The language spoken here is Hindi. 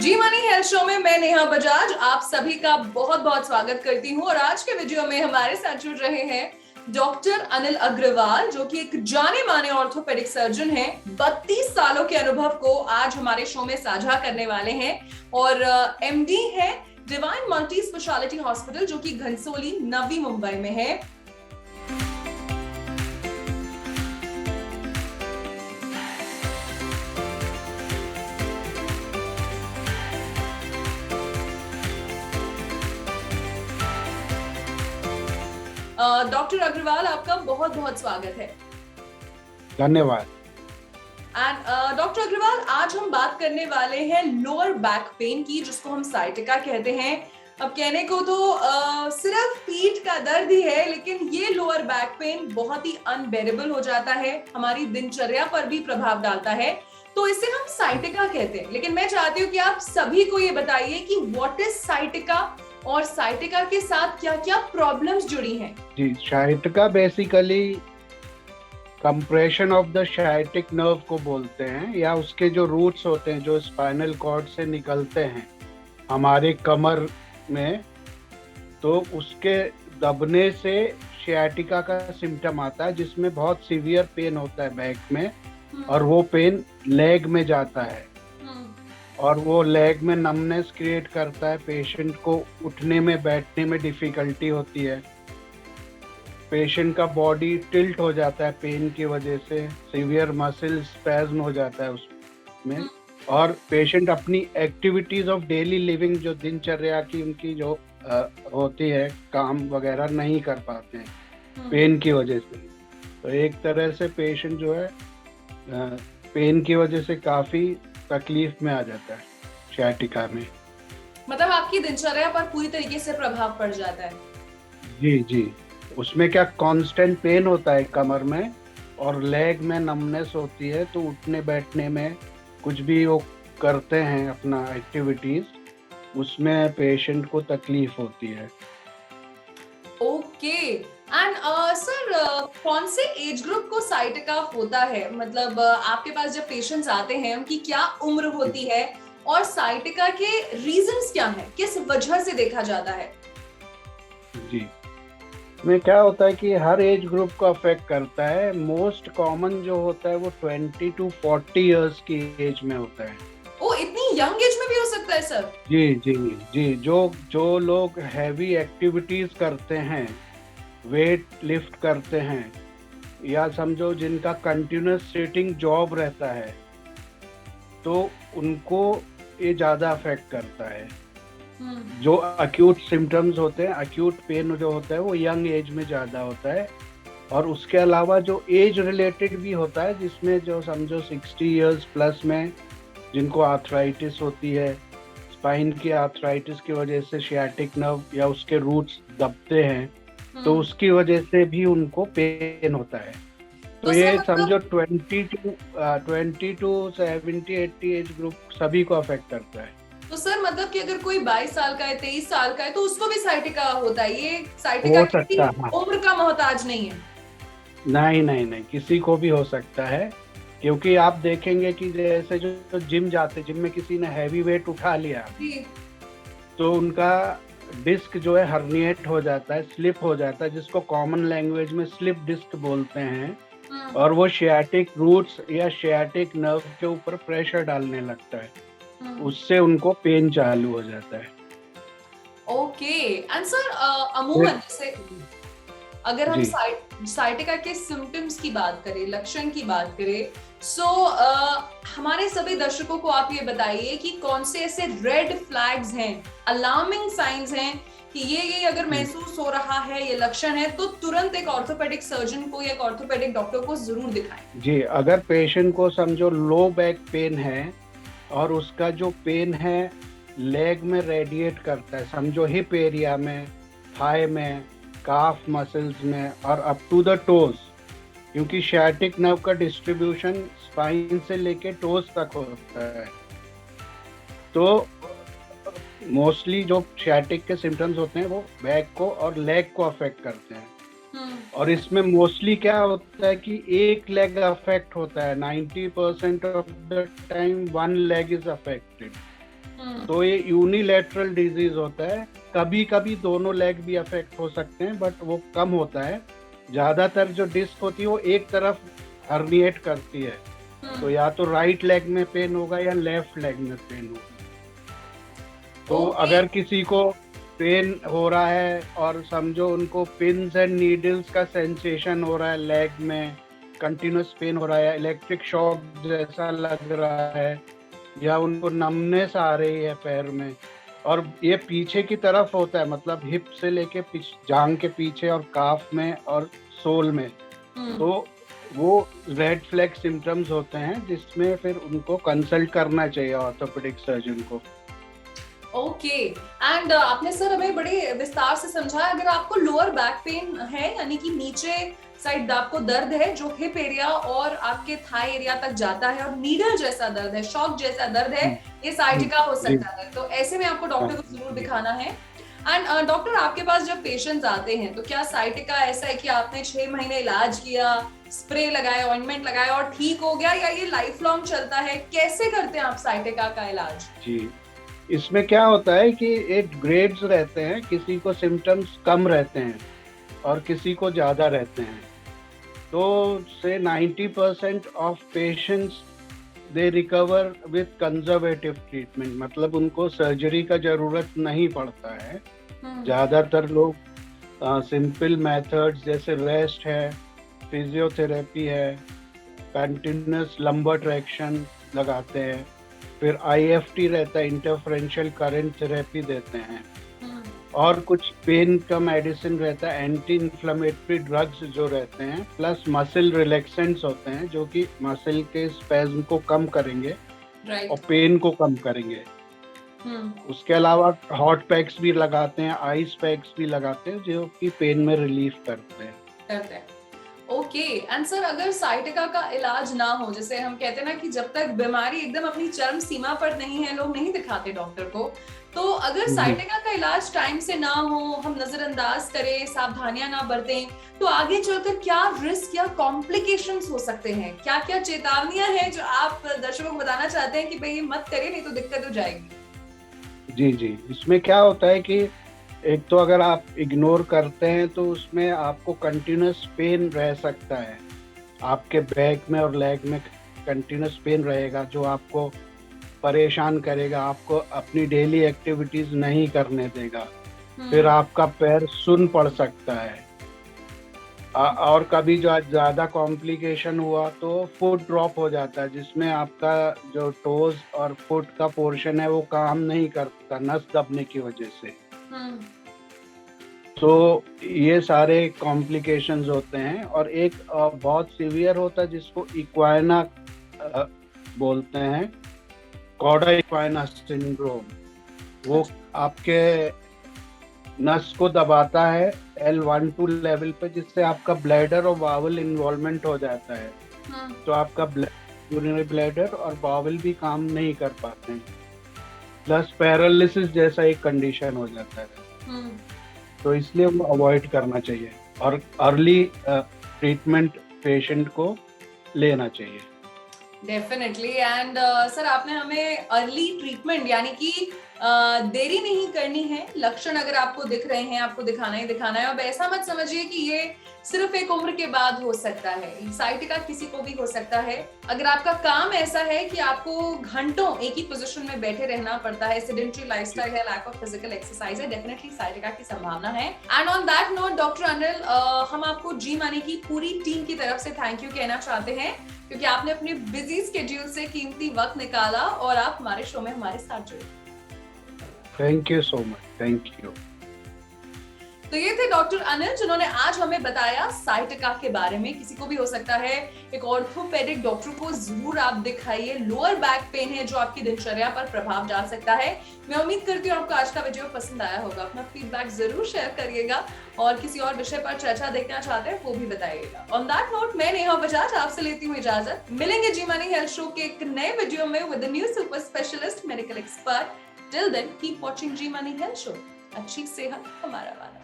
जी मनी हेल्थ शो में मैं नेहा बजाज आप सभी का बहुत बहुत स्वागत करती हूँ। और आज के वीडियो में हमारे साथ जुड़ रहे हैं डॉक्टर अनिल अग्रवाल, जो कि एक जाने माने ऑर्थोपेडिक सर्जन हैं। 32 सालों के अनुभव को आज हमारे शो में साझा करने वाले हैं। और एमडी है डिवाइन मल्टी स्पेशलिटी हॉस्पिटल, जो कि घनसोली नवी मुंबई में है। डॉक्टर अग्रवाल, आपका बहुत बहुत स्वागत है। धन्यवाद। एंड डॉक्टर अग्रवाल, आज हम बात करने वाले हैं लोअर बैक पेन की, जिसको हम साइटिका कहते हैं। अब कहने को तो सिर्फ पीठ का दर्द ही है, लेकिन ये लोअर बैक पेन बहुत ही अनबेरेबल हो जाता है, हमारी दिनचर्या पर भी प्रभाव डालता है, तो इसे हम साइटिका कहते हैं। लेकिन मैं चाहती हूँ कि आप सभी को ये बताइए कि व्हाट इज साइटिका और साइटिका के साथ क्या क्या प्रॉब्लम्स जुड़ी हैं। जी, sciatica basically compression of the sciatic nerve को बोलते हैं, या उसके जो रूट्स होते हैं जो स्पाइनल कॉर्ड से निकलते हैं हमारे कमर में, तो उसके दबने से साइटिका का सिम्टम आता है, जिसमें बहुत सीवियर पेन होता है बैक में, और वो पेन लेग में जाता है और वो लेग में नमनेस क्रिएट करता है। पेशेंट को उठने में बैठने में डिफिकल्टी होती है, पेशेंट का बॉडी टिल्ट हो जाता है पेन की वजह से, सीवियर मसल स्पैज्म हो जाता है उसमें, और पेशेंट अपनी एक्टिविटीज ऑफ डेली लिविंग, जो दिनचर्या की उनकी जो होती है, काम वगैरह नहीं कर पाते हैं पेन की वजह से। तो एक तरह से पेशेंट जो है पेन की वजह से काफी तकलीफ में आ जाता है साइटिका में। मतलब आपकी दिनचर्या पर पूरी तरीके से प्रभाव पड़ जाता है। जी जी, उसमें क्या कांस्टेंट पेन होता है कमर में, और लेग में नमनेस होती है, तो उठने बैठने में कुछ भी वो करते हैं अपना एक्टिविटीज, उसमें पेशेंट को तकलीफ होती है। ओके। एंड सर, कौन से एज ग्रुप को साइटिका होता है? मतलब आपके पास जब पेशेंट्स आते हैं, उनकी क्या उम्र होती है और साइटिका के रीजंस क्या हैं, किस वजह से देखा जाता है? जी, में क्या होता है कि हर एज ग्रुप को अफेक्ट करता है। मोस्ट कॉमन जो होता है वो 20 to 40 इयर्स की एज में होता है। ओ, इतनी यंग एज में भी हो सकता है सर? जी जी जी, जो लोग हैवी एक्टिविटीज करते हैं, वेट लिफ्ट करते हैं, या समझो जिनका कंटिन्यूस सिटिंग जॉब रहता है, तो उनको ये ज्यादा अफेक्ट करता है। जो अक्यूट सिम्टम्स होते हैं, अक्यूट पेन जो होता है, वो यंग एज में ज्यादा होता है। और उसके अलावा जो एज रिलेटेड भी होता है, जिसमें जो समझो 60 इयर्स प्लस में जिनको आर्थराइटिस होती है, स्पाइन की आर्थराइटिस की वजह से सियाटिक नर्व या उसके रूट्स दबते हैं, तो उसकी वजह से भी उनको पेन होता है। तो ये समझो 20 to 70 80 एज ग्रुप सभी को अफेक्ट करता है। तो सर मतलब कि अगर कोई 22 साल का है, 23 साल का है, तो उसको भी साइटिका होता है? ये साइटिका की उम्र का मोहताज नहीं है? नहीं नहीं नहीं, किसी को भी हो सकता है, क्योंकि आप देखेंगे कि जैसे जो जिम जाते, जिम में किसी ने हैवी वेट उठा लिया, तो उनका डिस्क जो है हर्निएट हो जाता है, स्लिप हो जाता है, जिसको कॉमन लैंग्वेज में स्लिप डिस्क बोलते हैं, और वो सियाटिक रूट्स या सियाटिक नर्व के ऊपर प्रेशर डालने लगता है, उससे उनको पेन चालू हो जाता है। ओके। एंड सर, अमूमन जैसे अगर हम साइटिका के सिम्टम्स की बात करें, लक्षण की बात करें, सो हमारे सभी दर्शकों को आप ये बताइए कि कौन से ऐसे रेड फ्लैग्स हैं, अलार्मिंग साइंस हैं कि ये अगर महसूस हो रहा है, ये लक्षण है, तो तुरंत एक ऑर्थोपेडिक सर्जन को या एक ऑर्थोपेडिक डॉक्टर को जरूर दिखाएं। जी, अगर पेशेंट को समझो लो बैक पेन है और उसका जो पेन है लेग में रेडिएट करता है, समझो हिप एरिया में, थाई में, काफ मसल्स में, और अप टू द टोज, क्योंकि सियाटिक नर्व का डिस्ट्रीब्यूशन स्पाइन से लेके टोज तक होता है, तो मोस्टली जो सियाटिक के सिम्टम्स होते हैं वो बैक को और लेग को अफेक्ट करते हैं। और इसमें मोस्टली क्या होता है कि एक लेग अफेक्ट होता है, 90% of the time one leg is affected. तो ये यूनिलैटरल डिजीज होता है। कभी कभी दोनों लेग भी अफेक्ट हो सकते हैं, बट वो कम होता है। ज्यादातर जो डिस्क होती है वो एक तरफ हर्निएट करती है, तो या तो राइट लेग में पेन होगा या लेफ्ट लेग में पेन होगा। तो अगर किसी को पेन हो रहा है और समझो उनको पिन्स एंड नीडल्स का सेंसेशन हो रहा है, लेग में कंटिन्यूस पेन हो रहा है, इलेक्ट्रिक शॉक जैसा लग रहा है, या उनको नमनेस आ रही है पैर में, और ये पीछे की तरफ होता है, मतलब हिप से लेके जांघ के पीछे और काफ में और सोल में, तो वो रेड फ्लैग सिम्टम्स होते हैं, जिसमें फिर उनको कंसल्ट करना चाहिए ऑर्थोपेडिक सर्जन को। ओके एंड आपने सर हमें बड़े विस्तार से समझाया। अगर आपको लोअर बैक पेन है, यानी कि नीचे साइड आपको दर्द है जो हिप एरिया और आपके थाई एरिया तक जाता है, और नीडल जैसा दर्द है, शॉक जैसा दर्द है, ये साइटिका हो सकता है, तो ऐसे में आपको डॉक्टर को जरूर दिखाना है। एंड डॉक्टर, आपके पास जब पेशेंट्स आते हैं तो क्या साइटिका ऐसा है कि आपने 6 महीने इलाज किया, स्प्रे लगाया, ऑइंटमेंट लगाया और ठीक हो गया, या ये लाइफ लॉन्ग चलता है? कैसे करते हैं आप साइटिका का इलाज? जी, इसमें क्या होता है कि एक ग्रेड्स रहते हैं, किसी को सिम्टम्स कम रहते हैं और किसी को ज्यादा रहते हैं। तो से 90% of patients they recover with conservative treatment, मतलब उनको सर्जरी का जरूरत नहीं पड़ता है। ज्यादातर लोग सिंपल मेथड्स जैसे रेस्ट है, फिजियोथेरेपी है, कंटिन्यूस लंबर ट्रैक्शन लगाते हैं, फिर IFT रहता है, इंटरफेरेंशियल करंट थेरेपी देते हैं, और कुछ पेन का मेडिसिन रहता है, एंटी इन्फ्लेमेटरी ड्रग्स जो रहते हैं, प्लस मसल रिलैक्सेंट्स होते हैं जो कि मसल के स्पैज्म को कम करेंगे और पेन को कम करेंगे। उसके अलावा हॉट पैक्स भी लगाते हैं, आइस पैक्स भी लगाते हैं जो कि पेन में रिलीफ करते हैं। ओके एंड सर, अगर साइटिका का इलाज ना हो, जैसे हम कहते हैं ना कि जब तक बीमारी एकदम अपनी चरम सीमा पर नहीं है, लोग नहीं दिखाते डॉक्टर को, तो अगर साइटिका का इलाज टाइम से ना हो, हम नजरअंदाज करें, सावधानियां ना बरतें, तो आगे चलकर क्या रिस्क या कॉम्प्लिकेशंस हो सकते हैं? क्या क्या चेतावनियां हैं जो आप दर्शकों को बताना चाहते हैं कि भाई ये मत करें, नहीं तो दिक्कत हो जाएगी? जी, इसमें क्या होता है कि एक तो अगर आप इग्नोर करते हैं तो उसमें आपको कंटिन्यूस पेन रह सकता है, आपके बैक में और लेग में कंटिन्यूस पेन रहेगा जो आपको परेशान करेगा, आपको अपनी डेली एक्टिविटीज नहीं करने देगा। फिर आपका पैर सुन पड़ सकता है, और कभी जो ज्यादा कॉम्प्लिकेशन हुआ तो फुट ड्रॉप हो जाता है, जिसमें आपका जो टोज और फुट का पोर्शन है वो काम नहीं करता नस दबने की वजह से। तो ये सारे कॉम्प्लिकेशंस होते हैं। और एक बहुत सीवियर होता है जिसको इक्वाइना बोलते हैं, कॉडा इक्वाइना सिंड्रोम। वो आपके नस को दबाता है L1-2 लेवल पे, जिससे आपका ब्लैडर और बावल इन्वॉल्वमेंट हो जाता है। तो आपका यूरिनरी ब्लैडर और बावल भी काम नहीं कर पाते हैं, प्लस पैरालिसिस जैसा एक कंडीशन हो जाता है। तो इसलिए वो अवॉइड करना चाहिए और अर्ली ट्रीटमेंट पेशेंट को लेना चाहिए। डेफिनेटली एंड सर, आपने हमें अर्ली ट्रीटमेंट यानी कि देरी नहीं करनी है, लक्षण अगर आपको दिख रहे हैं आपको दिखाना ही दिखाना है। अब ऐसा मत समझिए कि ये सिर्फ एक उम्र के बाद हो सकता है, साइटिका किसी को भी हो सकता है। अगर आपका काम ऐसा है कि आपको घंटों एक ही पोजीशन में बैठे रहना पड़ता है, सेडेंटरी लाइफस्टाइल है, लैक ऑफ फिजिकल एक्सरसाइज है, डेफिनेटली साइटिका की संभावना है। And on that note doctor Anil, हम आपको जी मानी की पूरी टीम की तरफ से थैंक यू कहना चाहते हैं, क्योंकि आपने अपने बिजी स्केड्यूल से कीमती वक्त निकाला और आप हमारे शो में हमारे साथ जुड़े। Thank you so much, thank you. तो ये थे डॉक्टर अनिल, जिन्होंने आज हमें बताया साइटिका के बारे में। किसी को भी हो सकता है, एक ऑर्थोपेडिक डॉक्टर को जरूर आप दिखाइए। लोअर बैक पेन है जो आपकी दिनचर्या पर प्रभाव डाल सकता है। मैं उम्मीद करती हूँ आपको आज का वीडियो पसंद आया होगा। अपना फीडबैक जरूर शेयर करिएगा और किसी और विषय पर चर्चा देखना चाहते हैं वो भी बताइएगा। ऑन दैट नोट, मैं नेहा बजाज आपसे लेती हूँ इजाजत। मिलेंगे जी मनी हेल्थ शो के एक नए वीडियो में with the new super specialist medical expert. Till then keep watching Zee money health show. अच्छी सेहत हमारा वादा।